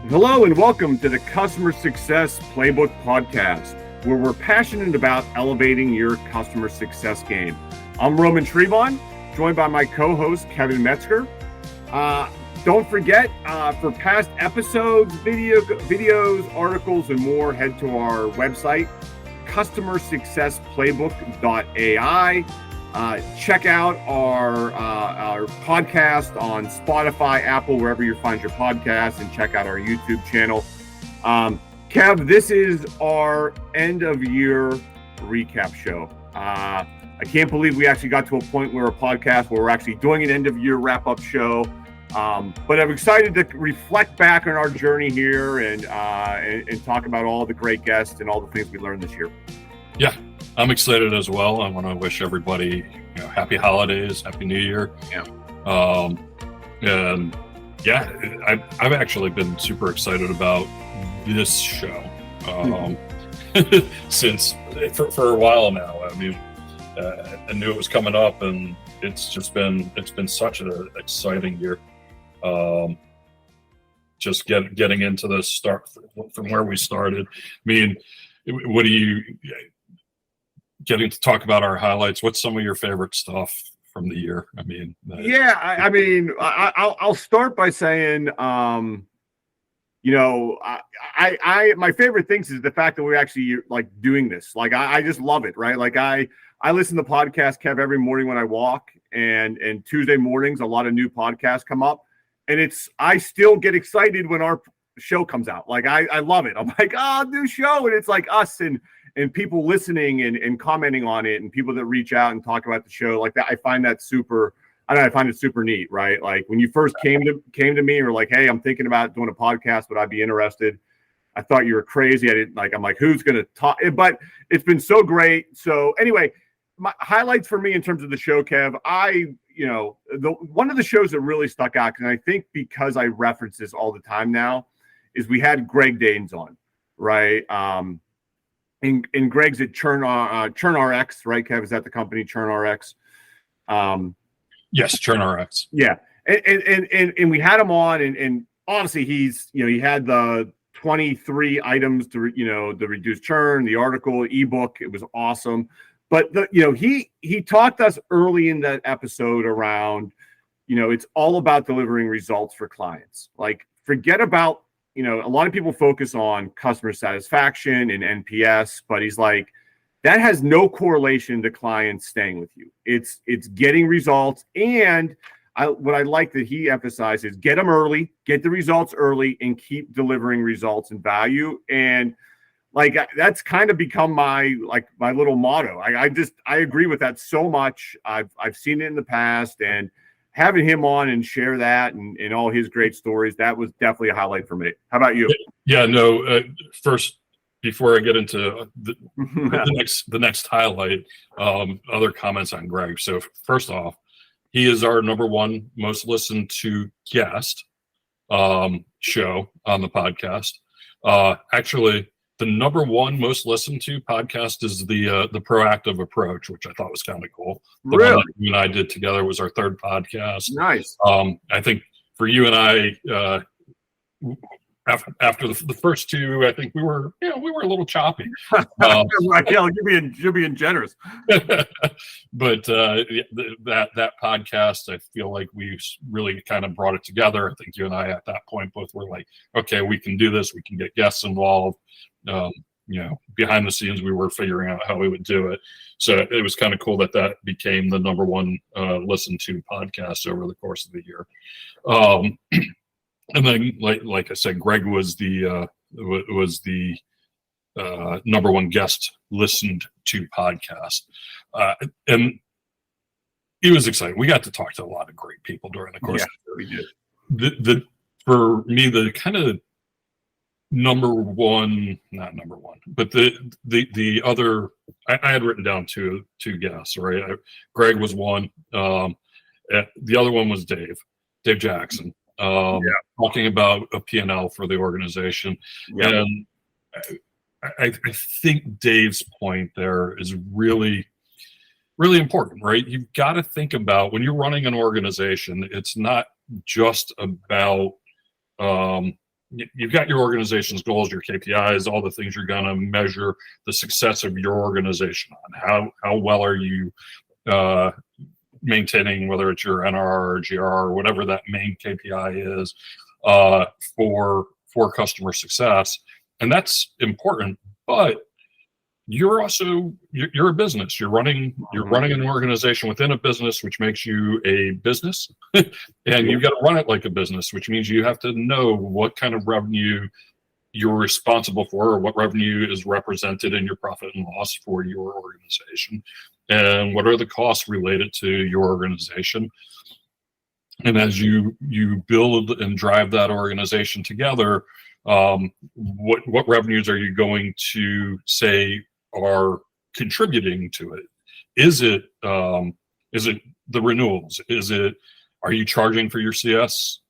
Hello and welcome to the Customer Success Playbook Podcast, where we're passionate about elevating your customer success game. I'm Trebon, joined by my co-host Kevin Metzger. Don't forget, for past episodes, videos, articles, and more, head to our website, customersuccessplaybook.ai. Check out our podcast on Spotify, Apple, wherever you find your podcast, and check out our YouTube channel. Kev, this is our end of year recap show. I can't believe we actually got to a point where a podcast where we're actually doing an end of year wrap up show. But I'm excited to reflect back on our journey here and talk about all the great guests and all the things we learned this year. Yeah, I'm excited as well. I want to wish everybody, happy holidays, happy New Year. Yeah. And yeah, I've actually been super excited about this show since for a while now. I mean, I knew it was coming up, and it's been such an exciting year. Just getting into the start from where we started. I mean, what do you? Getting to talk about our highlights. What's some of your favorite stuff from the year? I mean, I'll start by saying, my favorite things is the fact that we're actually like doing this. Like, I just love it, right? Like I listen to podcasts, Kev, every morning when I walk, and Tuesday mornings, a lot of new podcasts come up, and I still get excited when our show comes out. Like, I love it. I'm like, new show. And it's like us and people listening and commenting on it, and people that reach out and talk about the show like that. I find it super neat, right? Like when you first came to me and were like, hey, I'm thinking about doing a podcast, would I be interested? I thought you were crazy. I'm like, who's going to talk? But it's been so great. So anyway, my highlights for me in terms of the show, Kev, one of the shows that really stuck out, and I think because I reference this all the time now, is we had Greg Danes on, right? And Greg's at ChurnRx, right, Kev? Is that the company, ChurnRx? Yes, ChurnRx. Yeah, and we had him on, and honestly, he had the 23 items to the reduced churn, the article, ebook. It was awesome, but he talked us early in that episode around, it's all about delivering results for clients. Like, forget about. A lot of people focus on customer satisfaction and NPS, but he's like, that has no correlation to clients staying with you. It's getting results. And what I like that he emphasizes, get them early, get the results early, and keep delivering results and value. And like, that's kind of become my little motto. I agree with that so much. I've seen it in the past, and having him on and share that and all his great stories, that was definitely a highlight for me. How about you? Yeah, no. First, before I get into the next highlight, other comments on Greg. So first off, he is our number one most listened to guest show on the podcast. Actually, the number one most listened to podcast is the Proactive Approach, which I thought was kind of cool. The one that you and I did together was our third podcast. Nice. I think for you and I, after the first two, I think we were a little choppy. Raquel, you're being generous. But that podcast, I feel like we really kind of brought it together. I think you and I at that point both were like, okay, we can do this. We can get guests involved. Behind the scenes, we were figuring out how we would do it. So it was kind of cool that became the number one listened to podcast over the course of the year. And then, like I said, Greg was the number one guest listened to podcast, and it was exciting. We got to talk to a lot of great people during the course of the year. We did. For me, the kind of not number one, but the other, I had written down two guests, right? Greg was one. The other one was Dave Jackson, talking about a P&L for the organization. Yep. And I think Dave's point there is really, really important, right? You've got to think about when you're running an organization, it's not just about you've got your organization's goals, your KPIs, all the things you're going to measure the success of your organization on. How well are you maintaining, whether it's your NRR or GR or whatever that main KPI is for customer success. And that's important, but you're a business. You're running an organization within a business, which makes you a business, and you've got to run it like a business, which means you have to know what kind of revenue you're responsible for, or what revenue is represented in your profit and loss for your organization, and what are the costs related to your organization. And as you build and drive that organization together, what revenues are you going to say are contributing to it? Is it the renewals? Are you charging for your CS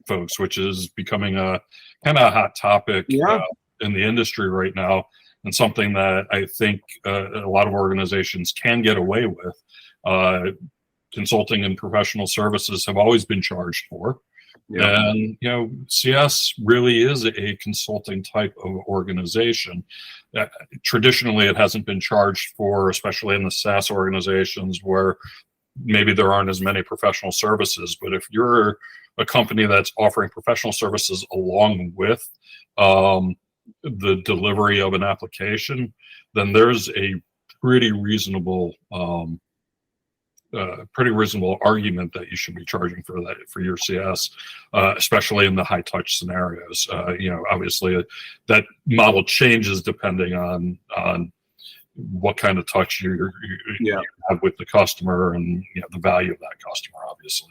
folks, which is becoming a kind of a hot topic in the industry right now, and something that I think a lot of organizations can get away with. Consulting and professional services have always been charged for. Yeah. And, CS really is a consulting type of organization. Traditionally, it hasn't been charged for, especially in the SaaS organizations where maybe there aren't as many professional services. But if you're a company that's offering professional services along with the delivery of an application, then there's a pretty reasonable argument that you should be charging for that, for your CS, especially in the high touch scenarios. Obviously that model changes depending on what kind of touch you have with the customer, and the value of that customer, obviously.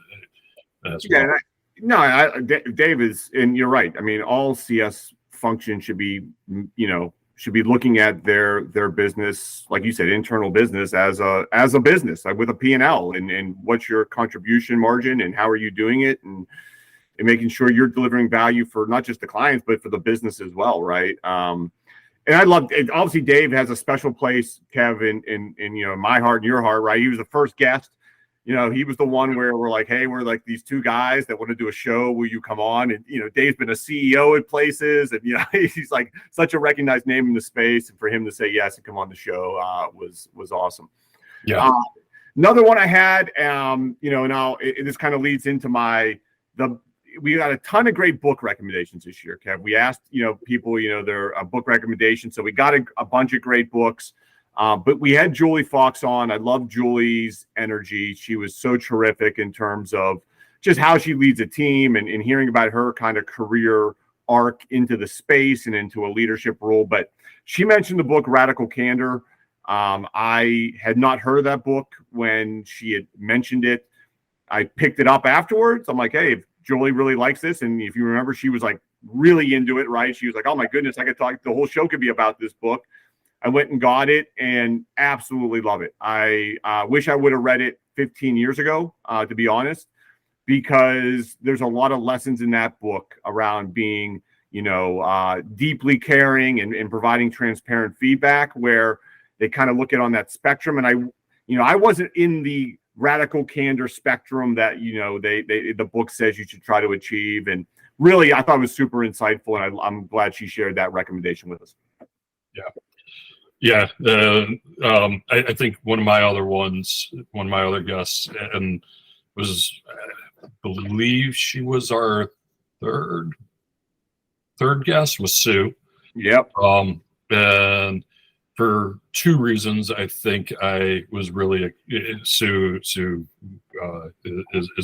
Dave is, and you're right. I mean, all CS functions should be looking at their business, like you said, internal business as a business, like with a P&L, and what's your contribution margin and how are you doing it, and making sure you're delivering value for not just the clients, but for the business as well, right? And I love it. Obviously, Dave has a special place, Kev, in my heart and your heart, right? He was the first guest. He was the one where we're like, hey, we're like these two guys that want to do a show. Will you come on? And, Dave's been a CEO at places, and, he's like such a recognized name in the space. And for him to say yes and come on the show was awesome. Yeah. Another one I had, this kind of leads into we got a ton of great book recommendations this year, Kev. We asked, people, their book recommendations. So we got a bunch of great books. But we had Julie Fox on. I love Julie's energy. She was so terrific in terms of just how she leads a team, and hearing about her kind of career arc into the space and into a leadership role. But she mentioned the book Radical Candor. I had not heard of that book when she had mentioned it. I picked it up afterwards. I'm like, hey, if Julie really likes this, and if you remember, she was like really into it, right? She was like, oh my goodness, I could talk. The whole show could be about this book. I went and got it and absolutely love it. I wish I would have read it 15 years ago, to be honest, because there's a lot of lessons in that book around being, deeply caring and providing transparent feedback, where they kind of look at on that spectrum. And I wasn't in the radical candor spectrum that, the book says you should try to achieve. And really, I thought it was super insightful, and I'm glad she shared that recommendation with us. Yeah. Yeah, I think one of my other guests, and was, I believe she was our third guest, was Sue. Yep. And for two reasons, I think I was really Sue is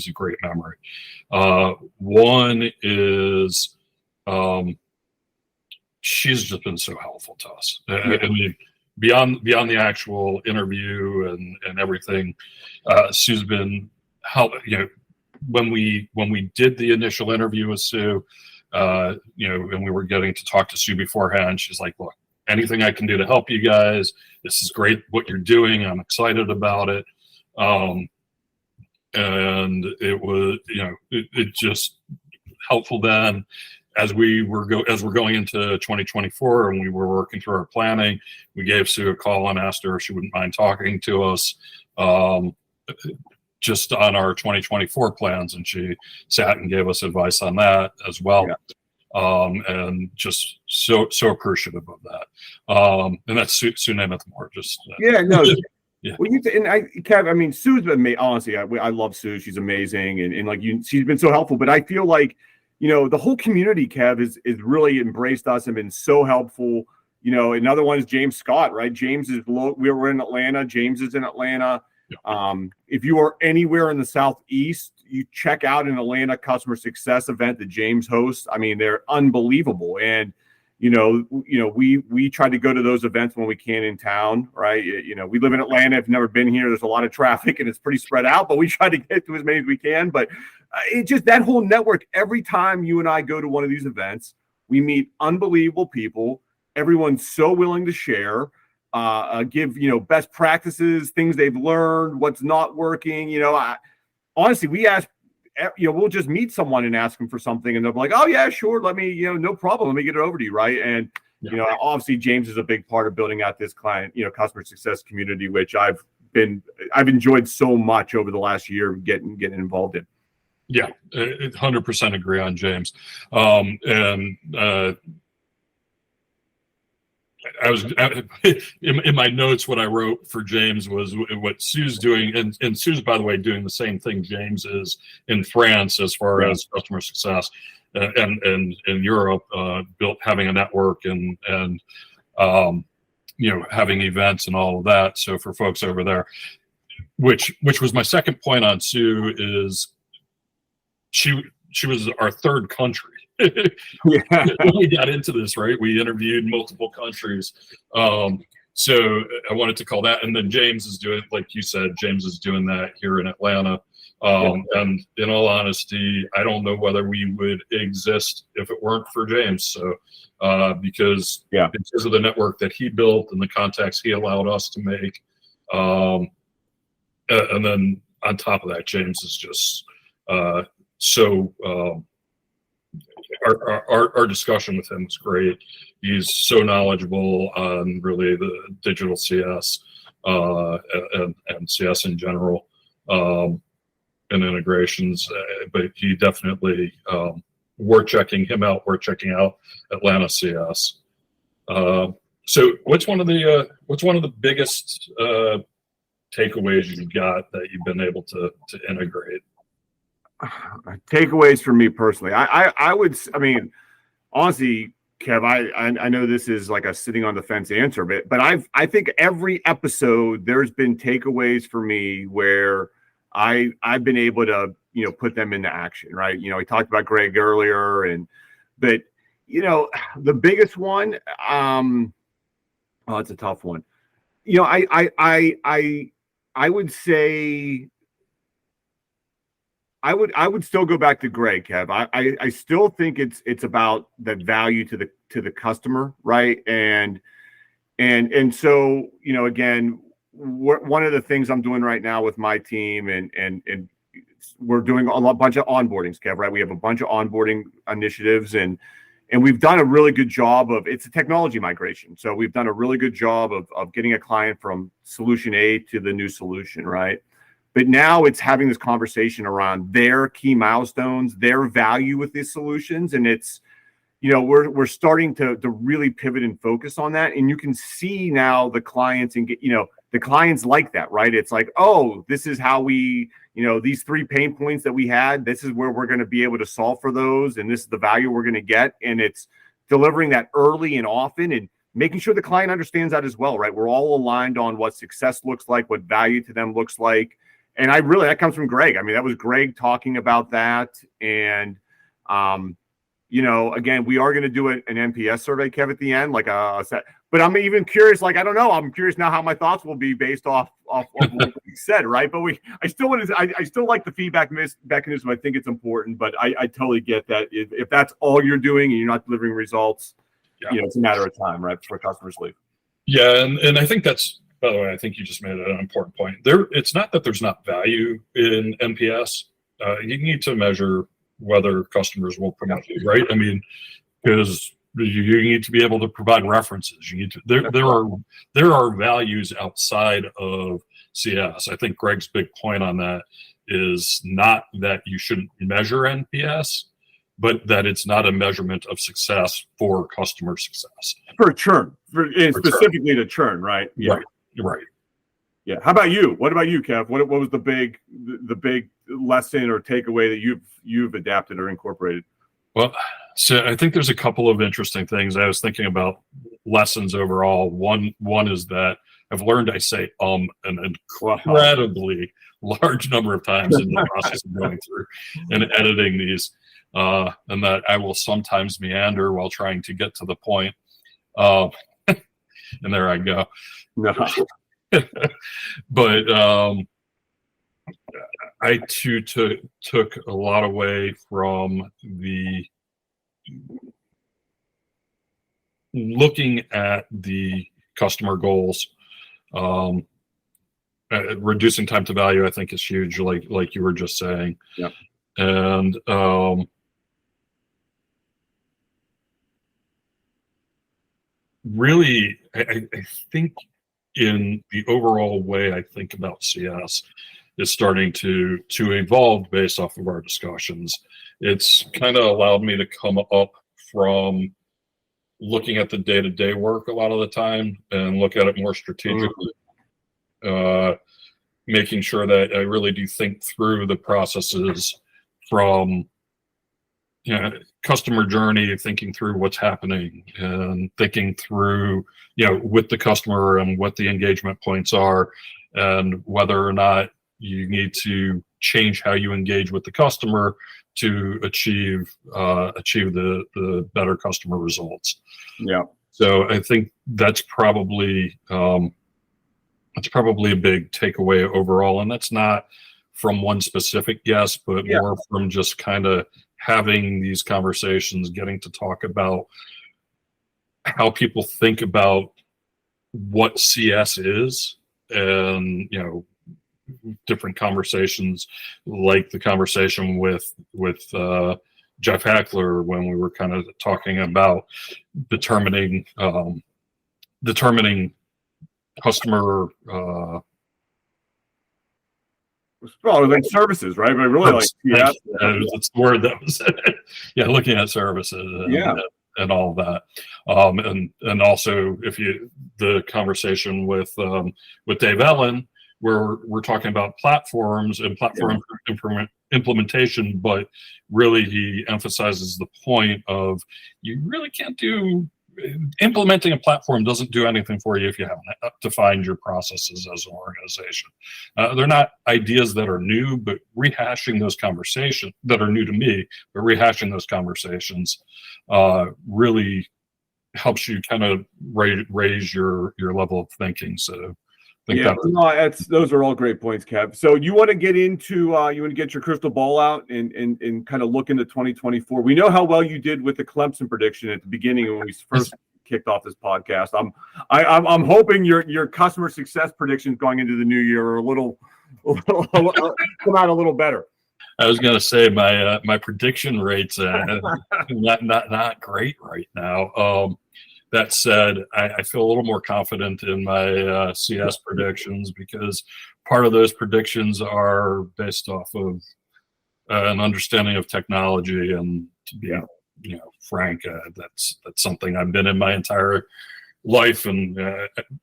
a great memory. One is, she's just been so helpful to us. I mean, beyond the actual interview and everything, Sue's been help. When we did the initial interview with Sue, and we were getting to talk to Sue beforehand, she's like, "Look, anything I can do to help you guys. This is great what you're doing. I'm excited about it." And it was, it just helpful then. As we're going into 2024 and we were working through our planning, we gave Sue a call and asked her if she wouldn't mind talking to us just on our 2024 plans, and she sat and gave us advice on that as well. and just so appreciative of that. And that's Sue Namath Moore. Just Yeah. Well, Kev, I mean, Sue's been amazing. Honestly, I love Sue. She's amazing, and like she's been so helpful. But I feel like, the whole community, Kev, is really embraced us and been so helpful. Another one is James Scott, right? James is we're in Atlanta. James is in Atlanta. Yeah. If you are anywhere in the Southeast, you check out an Atlanta customer success event that James hosts. I mean, they're unbelievable. And, we try to go to those events when we can in town, right? We live in Atlanta. If you've never been here, there's a lot of traffic and it's pretty spread out, but we try to get to as many as we can. But it just, that whole network, every time you and I go to one of these events, we meet unbelievable people. Everyone's so willing to share, give, best practices, things they've learned, what's not working. Honestly, we ask, we'll just meet someone and ask them for something, and they'll be like, "Oh yeah, sure, let me, no problem, let me get it over to you," right? And obviously James is a big part of building out this client, customer success community, which I've enjoyed so much over the last year getting involved in. Yeah, 100% agree on James, I was in my notes. What I wrote for James was what Sue's doing, and Sue's, by the way, doing the same thing James is in France as far as customer success, and in Europe, having a network and having events and all of that. So for folks over there, which was my second point on Sue, is she was our third country. Yeah. When we got into this, right, we interviewed multiple countries, so I wanted to call that. And then James is doing, like you said, James is doing that here in Atlanta, and in all honesty, I don't know whether we would exist if it weren't for James. So because of the network that he built and the contacts he allowed us to make, and then on top of that, James is just Our discussion with him was great. He's so knowledgeable on really the digital CS and CS in general, and integrations. But he definitely, we're checking him out. We're checking out Atlanta CS. So what's one of the biggest takeaways you've got that you've been able to integrate? Takeaways for me personally, I mean, honestly, Kev, I know this is like a sitting on the fence answer, but I think every episode there's been takeaways for me where I've been able to put them into action, right? We talked about Greg earlier, but the biggest one, it's a tough one. I would say. I would still go back to Greg, Kev. I still think it's about the value to the customer, right? And so again, one of the things I'm doing right now with my team, and we're doing a bunch of onboardings, Kev, right? We have a bunch of onboarding initiatives, and we've done a really good job it's a technology migration. So we've done a really good job of getting a client from solution A to the new solution, right? But now it's having this conversation around their key milestones, their value with these solutions. And it's, we're starting to really pivot and focus on that. And you can see now the clients and the clients like that, right? It's like, oh, this is how we, these 3 pain points that we had, this is where we're going to be able to solve for those. And this is the value we're going to get. And it's delivering that early and often, and making sure the client understands that as well, right? We're all aligned on what success looks like, what value to them looks like. And that comes from Greg. I mean, that was Greg talking about that. And, again, we are going to do an NPS survey, Kev, at the end, like a set. But I'm even curious, I don't know. I'm curious now how my thoughts will be based off what we said, right? But I still like the feedback mechanism. I think it's important, but I totally get that if that's all you're doing and you're not delivering results, it's a matter of time, right, before customers leave. Yeah, and I think that's, by the way, I think you just made an important point. It's not that there's not value in NPS. You need to measure whether customers will promote you, right? I mean, because you need to be able to provide references. You need to. There are values outside of CS. I think Greg's big point on that is not that you shouldn't measure NPS, but that it's not a measurement of success for customer success. For churn, specifically to churn, right? Yeah. Right. Yeah. How about you? What about you, Kev? What was the big lesson or takeaway that you've adapted or incorporated? Well, so I think there's a couple of interesting things. I was thinking about lessons overall. One is that I've learned I say an incredibly large number of times in the process of going through and editing these, and that I will sometimes meander while trying to get to the point. And there I go. No. But I too took a lot away from the looking at the customer goals. Reducing time to value, I think, is huge, like you were just saying. Yeah. And really, I think in the overall way I think about CS is starting to evolve based off of our discussions. It's kind of allowed me to come up from looking at the day-to-day work a lot of the time and look at it more strategically, making sure that I really do think through the processes from customer journey, thinking through what's happening and thinking through, with the customer and what the engagement points are and whether or not you need to change how you engage with the customer to achieve the better customer results. Yeah. So I think that's probably a big takeaway overall, and that's not from one specific guest, but more from just kind of having these conversations, getting to talk about how people think about what CS is, and different conversations like the conversation with Jeff Hackler when we were kind of talking about determining customer like services, right? But really, like CS. That's the word that was looking at services and all of that, and also the conversation with Dave Ellen, where we're talking about platforms and platform implementation, but really he emphasizes the point of you really can't do implementing a platform doesn't do anything for you if you haven't defined your processes as an organization. They're not ideas that are new, but rehashing those conversations that are new to me, but rehashing those conversations really helps you kind of raise your level of thinking. So those are all great points, Kev. So you want to get into you want to get your crystal ball out and kind of look into 2024. We know how well you did with the Clemson prediction at the beginning when we first kicked off this podcast. I'm hoping your customer success predictions going into the new year are a little come out a little better. I was going to say my prediction rates not great right now. That said, I feel a little more confident in my CS predictions because part of those predictions are based off of an understanding of technology. And to be frank, that's something I've been in my entire life and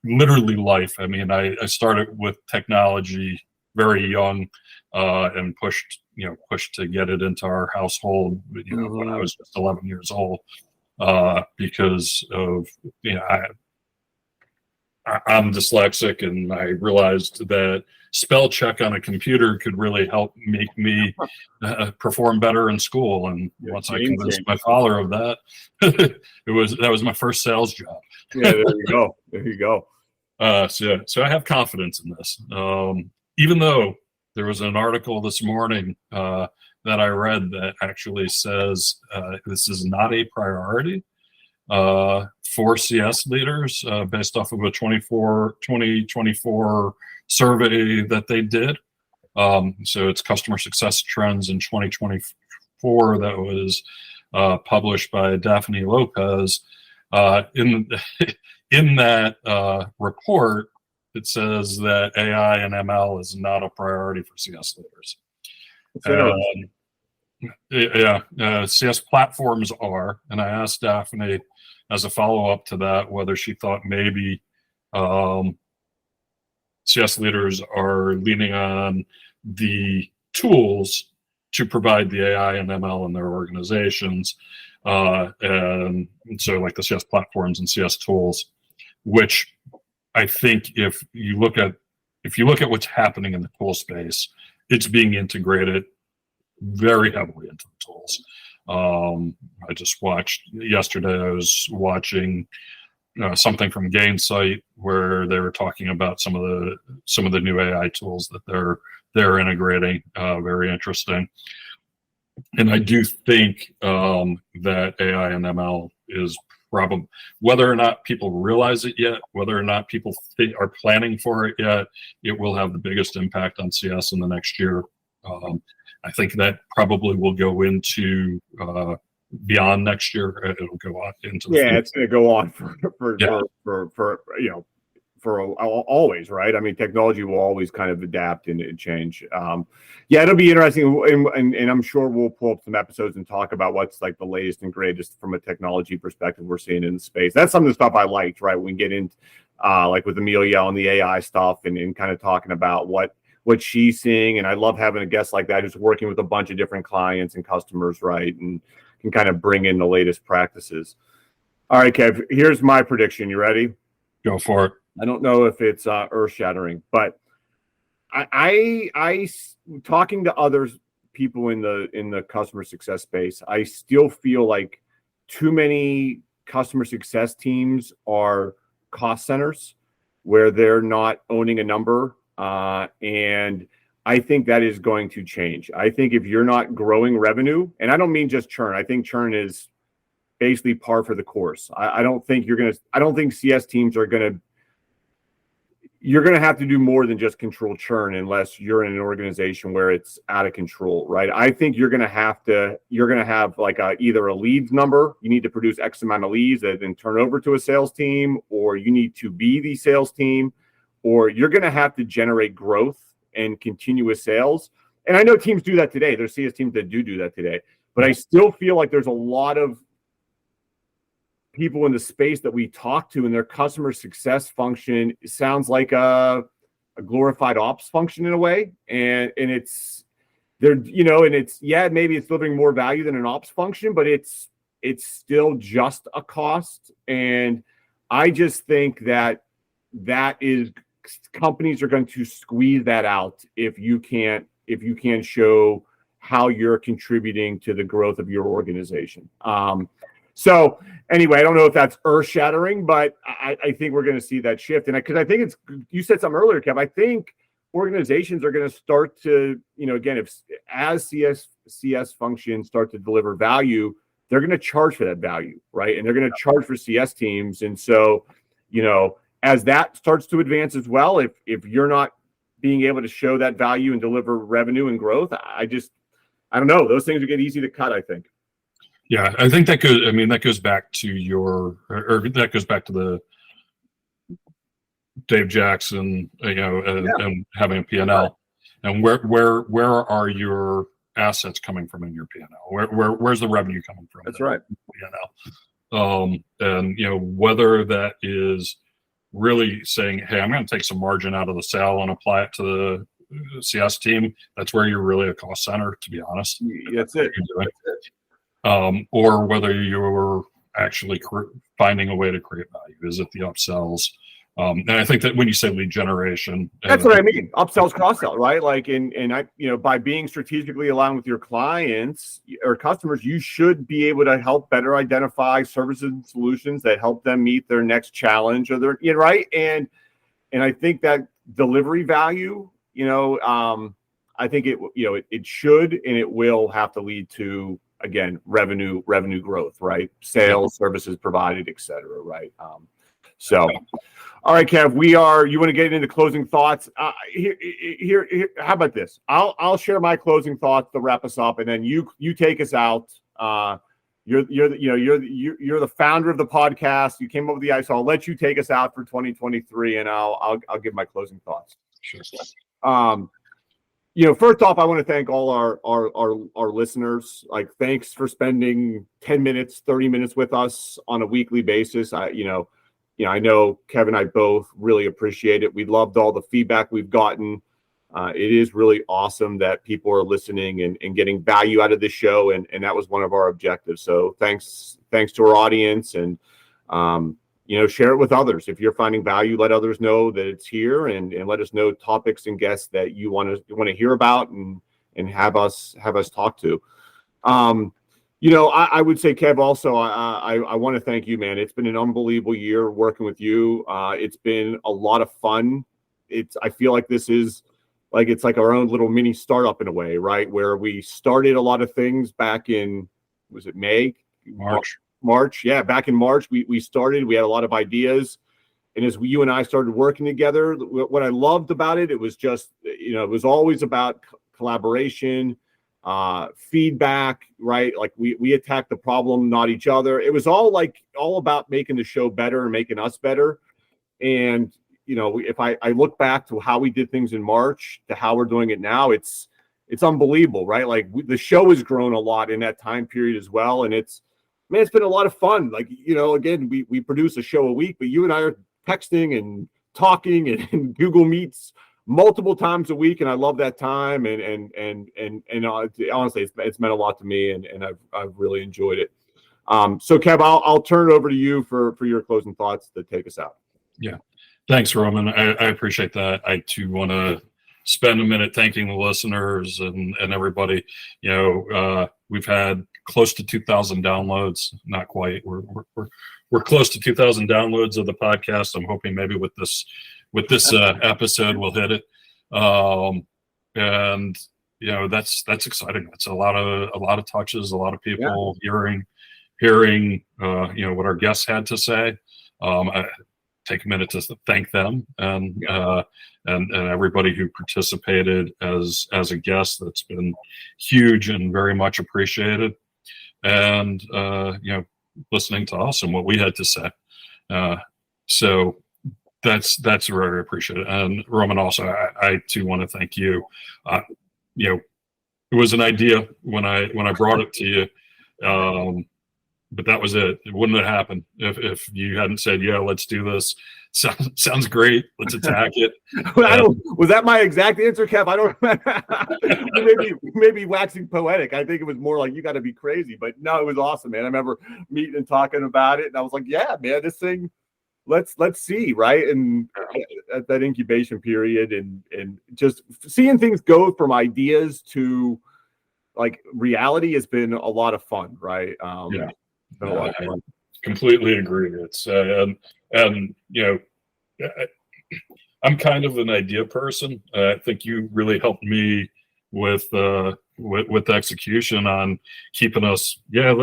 literally life. I mean, I started with technology very young and pushed to get it into our household when I was just 11 years old. Because of I'm dyslexic, and I realized that spell check on a computer could really help make me perform better in school. And once I convinced my father of that, that was my first sales job. Yeah, there you go. So I have confidence in this, even though there was an article this morning that I read that actually says this is not a priority for CS leaders based off of a 2024 survey that they did. So it's customer success trends in 2024 that was published by Daphne Lopez. In that report, it says that AI and ML is not a priority for CS leaders. Yeah. CS platforms are, and I asked Daphne as a follow-up to that whether she thought maybe CS leaders are leaning on the tools to provide the AI and ML in their organizations, and so like the CS platforms and CS tools, which I think if you look at what's happening in the tool space, it's being integrated very heavily into the tools. I just watched yesterday. I was watching something from Gainsight where they were talking about some of the new AI tools that they're integrating. Very interesting. And I do think that AI and ML is probably, whether or not people realize it yet, whether or not people are planning for it yet, it will have the biggest impact on CS in the next year. I think that probably will go into beyond next year. It'll go on into it's going to go on for always, right? I mean, technology will always kind of adapt and change. It'll be interesting, and I'm sure we'll pull up some episodes and talk about what's like the latest and greatest from a technology perspective we're seeing in the space. That's some of the stuff I liked, right? We can get into like with Amelia on the AI stuff and kind of talking about what she's seeing. And I love having a guest like that who's working with a bunch of different clients and customers, right? And can kind of bring in the latest practices. All right, Kev, here's my prediction. You ready? Go for it. I don't know if it's earth-shattering, but I talking to others, people in the customer success space, I still feel like too many customer success teams are cost centers where they're not owning a number. And I think that is going to change. I think if you're not growing revenue, and I don't mean just churn, I think churn is basically par for the course. I don't think CS teams are you're going to have to do more than just control churn unless you're in an organization where it's out of control, right? I think you're going to have like either a leads number. You need to produce X amount of leads that then turn over to a sales team, or you need to be the sales team, or you're going to have to generate growth and continuous sales. And I know teams do that today. There's CS teams that do that today, but I still feel like there's a lot of people in the space that we talk to and their customer success function sounds like a glorified ops function in a way. And it's there, and it's, maybe it's delivering more value than an ops function, but it's still just a cost. And I just think that is, companies are going to squeeze that out if you can't show how you're contributing to the growth of your organization. So anyway, I don't know if that's earth-shattering, but I think we're going to see that shift. And because I think you said something earlier, Kev, I think organizations are going to start to, again, as CS functions start to deliver value, they're going to charge for that value, right? And they're going to charge for CS teams. And so, as that starts to advance as well, if you're not being able to show that value and deliver revenue and growth, I don't know. Those things will get easy to cut, I think. Yeah, I think that goes back to that goes back to the Dave Jackson, and having a P&L. Right. And where are your assets coming from in your P&L? Where's the revenue coming from? That's right. P&L. And whether that is really saying, hey, I'm going to take some margin out of the sale and apply it to the CS team. That's where you're really a cost center, to be honest. That's it. Or whether you're actually finding a way to create value. Is it the upsells? And I think that when you say lead generation, that's what I mean. Upsells, cross-sell, right? Like, by being strategically aligned with your clients or customers, you should be able to help better identify services and solutions that help them meet their next challenge or right. And I think that delivery value, I think it should and it will have to lead to, again, revenue growth, right? Sales, services provided, et cetera, right? All right, Kev, you want to get into closing thoughts? Here, how about this? I'll share my closing thoughts to wrap us up, and then you take us out. You're the founder of the podcast. You came up with the idea, so I'll let you take us out for 2023, and I'll give my closing thoughts. Sure. First off, I want to thank all our listeners. Like, thanks for spending 10 minutes, 30 minutes with us on a weekly basis. I know Kevin and I both really appreciate it. We loved all the feedback we've gotten. It is really awesome that people are listening and getting value out of this show. And that was one of our objectives. So thanks to our audience, and, share it with others. If you're finding value, let others know that it's here, and let us know topics and guests that you want to hear about and have us talk to. I would say, Kev, also, I want to thank you, man. It's been an unbelievable year working with you. It's been a lot of fun. I feel like this is it's like our own little mini startup in a way, right? Where we started a lot of things back in, was it March? Yeah, back in March, we started. We had a lot of ideas, and as you and I started working together, what I loved about it, it was just, it was always about collaboration, feedback, right? Like we attacked the problem, not each other. It was all about making the show better and making us better. And if I look back to how we did things in March to how we're doing it now, it's unbelievable, right? Like the show has grown a lot in that time period as well, and it's been a lot of fun. Like, again, we produce a show a week, but you and I are texting and talking and Google Meets multiple times a week, and I love that time. And honestly, it's meant a lot to me, and I've really enjoyed it. So Kev, I'll turn it over to you for your closing thoughts to take us out. Yeah, thanks, Roman. I appreciate that. I too want to spend a minute thanking the listeners and everybody. We've had close to 2,000 downloads. Not quite. We're close to 2,000 downloads of the podcast. I'm hoping maybe with this episode we'll hit it. And that's exciting. That's a lot of touches, a lot of people hearing what our guests had to say. I take a minute to thank them and everybody who participated as a guest. That's been huge and very much appreciated. And listening to us and what we had to say. So that's very appreciated. And Roman, also, I too want to thank you. It was an idea when I brought it to you. But that was it. It wouldn't have happened if you hadn't said, "Yeah, let's do this. Sounds great. Let's attack it." Was that my exact answer, Kev? I don't remember. maybe waxing poetic. I think it was more like, "You got to be crazy." But no, it was awesome, man. I remember meeting and talking about it, and I was like, "Yeah, man, this thing. Let's see, right?" And at that incubation period, and just seeing things go from ideas to like reality has been a lot of fun, right? I completely agree. It's I'm kind of an idea person. I think you really helped me with execution on keeping us. Yeah,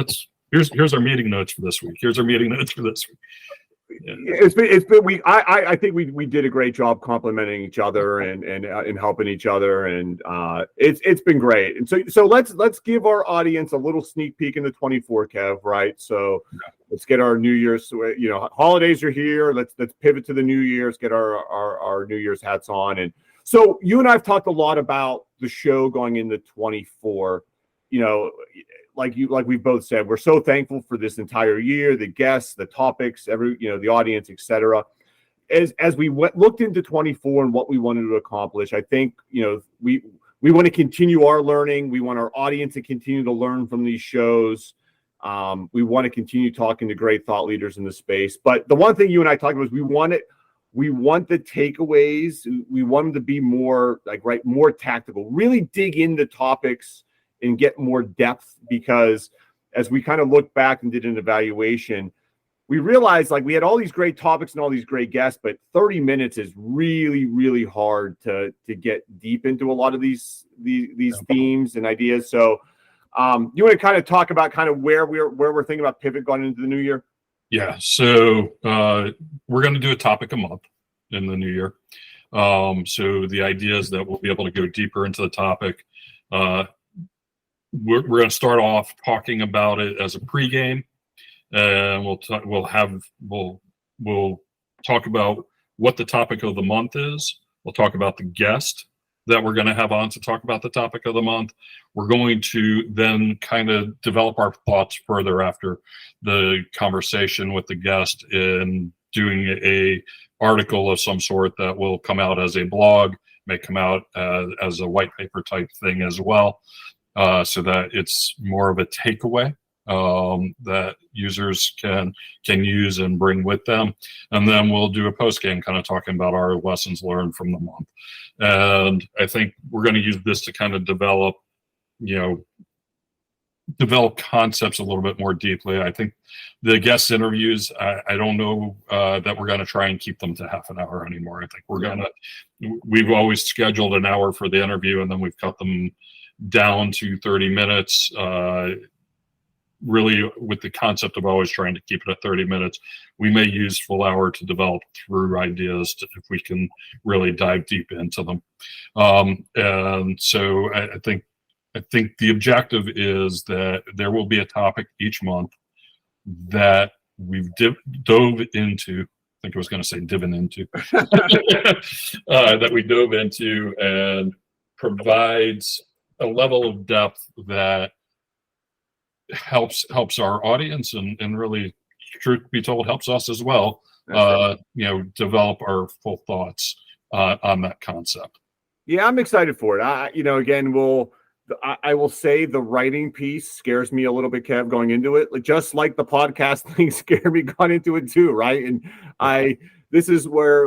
here's our meeting notes for this week. Here's our meeting notes for this week. Yeah. It's been I think we did a great job complimenting each other and helping each other, and it's been great. And so let's give our audience a little sneak peek into 24, Kev, right? So let's get our New Year's, holidays are here. Let's pivot to the New Year's, get our New Year's hats on. And so you and I have talked a lot about the show going into 24. Like we've both said, we're so thankful for this entire year, the guests, the topics, the audience, etc. As we looked into 24 and what we wanted to accomplish, I think, we want to continue our learning. We want our audience to continue to learn from these shows. We want to continue talking to great thought leaders in the space. But the one thing you and I talked about is we want the takeaways. We want them to be more more tactical, really dig into topics and get more depth, because as we kind of look back and did an evaluation, we realized we had all these great topics and all these great guests, but 30 minutes is really, really hard to get deep into a lot of these themes and ideas. So you want to kind of talk about kind of where we're thinking about pivot going into the new year? Yeah. So we're going to do a topic a month in the new year. So the idea is that we'll be able to go deeper into the topic. We're going to start off talking about it as a pregame, and we'll talk about what the topic of the month is. We'll talk about the guest. that we're going to have on to talk about the topic of the month. We're going to then kind of develop our thoughts further after the conversation with the guest in doing a article of some sort that will come out as a blog, may come out as a white paper type thing as well, so that it's more of a takeaway that users can use and bring with them. And then we'll do a post game kind of talking about our lessons learned from the month. And I think we're going to use this to kind of develop concepts a little bit more deeply. I think the guest interviews, I don't know that we're going to try and keep them to half an hour anymore. I think we've always scheduled an hour for the interview, and then we've cut them down to 30 minutes, really with the concept of always trying to keep it at 30 minutes. We may use full hour to develop through ideas if we can really dive deep into them. And so I think the objective is that there will be a topic each month that we've dove into. I think I was going to say divin into. That we dove into and provides a level of depth that helps our audience and really, truth be told, helps us as well. Develop our full thoughts on that concept. Yeah, I'm excited for it. I will say the writing piece scares me a little bit, Kev, going into it. Just like the podcast thing scared me going into it too, right? And this is where,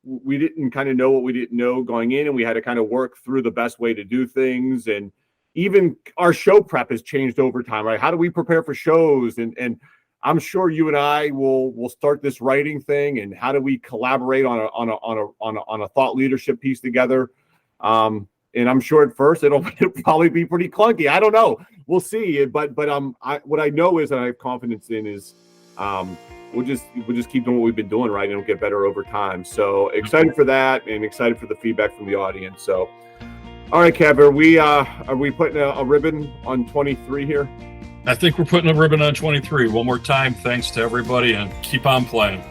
we didn't kind of know what we didn't know going in, and we had to kind of work through the best way to do things. And even our show prep has changed over time, right? How do we prepare for shows? And I'm sure you and I will start this writing thing. And how do we collaborate on a thought leadership piece together? And I'm sure at first it'll probably be pretty clunky. I don't know. We'll see. But what I know is that I have confidence in is we'll just keep doing what we've been doing, right? And it'll get better over time. So excited for that, and excited for the feedback from the audience. So, all right, Kev, are we putting a ribbon on 23 here? I think we're putting a ribbon on 23. One more time, thanks to everybody, and keep on playing.